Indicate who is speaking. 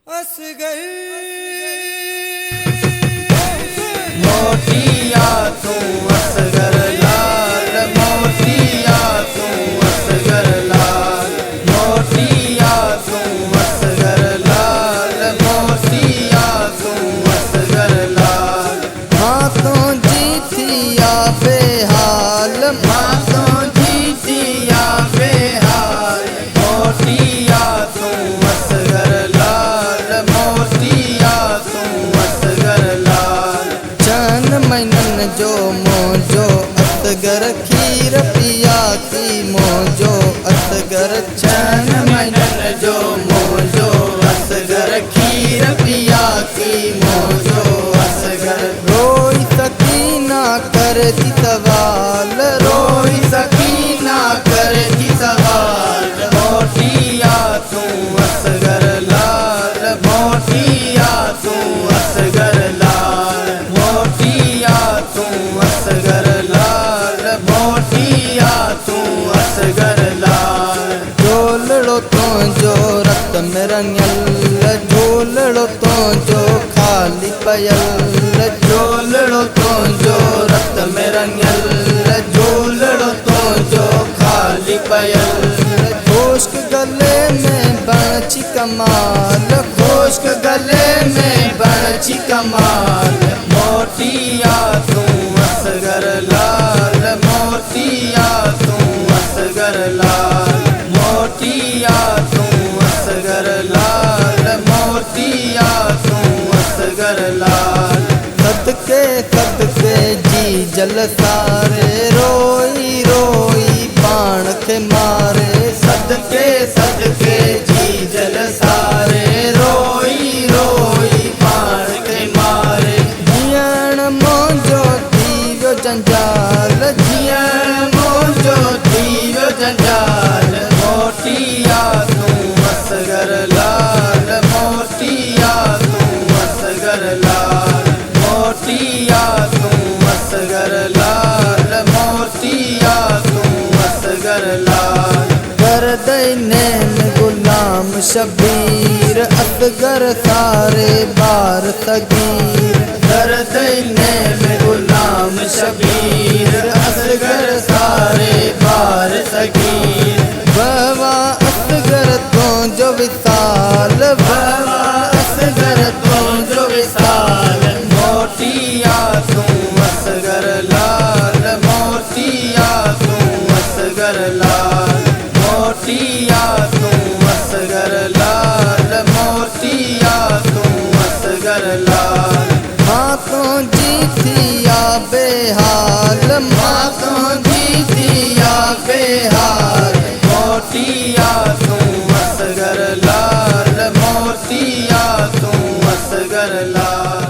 Speaker 1: असगर
Speaker 2: मोतिया तू असगर लाल, मोतिया तू असगर लाल, मोतिया तू असगर लाल, मोतिया तू असगर लाल। माँ तो जीतिया बेहाल, माँ तो जीतिया बेहाल, मोतिया तू असगर लाल, मोतिया तू असगर लाल। चन मैनन जो मोजो असगर खीर पिया की मोजो असगर, चन मैनन जो मोजो असगर खीर पिया की मोजो असगर। रोई सकीना करती सवाल, रोई सकीना करती सवाल, मोतिया तू असगर लाल, मोतिया तू असगर लाल, मोतिया तू असगर लाल, मोतिया तू असगर लाल। झोलड़ो तो जो रत में रंगल, झोलड़ो तो जो खाली पयल, झोलड़ो तो जो रत में रंगल, झोलड़ो तो जो खाली पयल। खुश्क गले में बंची कमाल, खुश्क गले में बंची कमाल, मोतिया तू असगर लाल, मोतिया तू असगर लाल, मोतिया तू असगर लाल, मोतिया तू असगर लाल। सदके सदके जी जल सारे, रोई रोई बाण के मारे, सदके सदके जी जल सारे, रोई रोई बाण के मारे। जियण मोजो थीवो जंजाल, जियण मोजो थीवो जंजाल, मोतिया तू असगर लाल, मोतिया तू असगर लाल, मोतिया तू असगर लाल, मोतिया तू असगर लाल। कर नैन गुलाम शबीर, असगर सारे बार सगीर, कर नैन गुलाम शबीर, असगर सारे बार सगीर। बाबा असगर तो जो विशाल, बाबा असगर तो जो विशाल, मोतिया तू असगर लाल, मोतिया तू असगर लाल, मोतिया तू असगर लाल, मोतिया तू असगर लाल। माँ तो जीतिया बेहाल, माँ तो जीतिया बेहाल, मोतिया तू असगर लाल, मोतिया तू असगर लाल।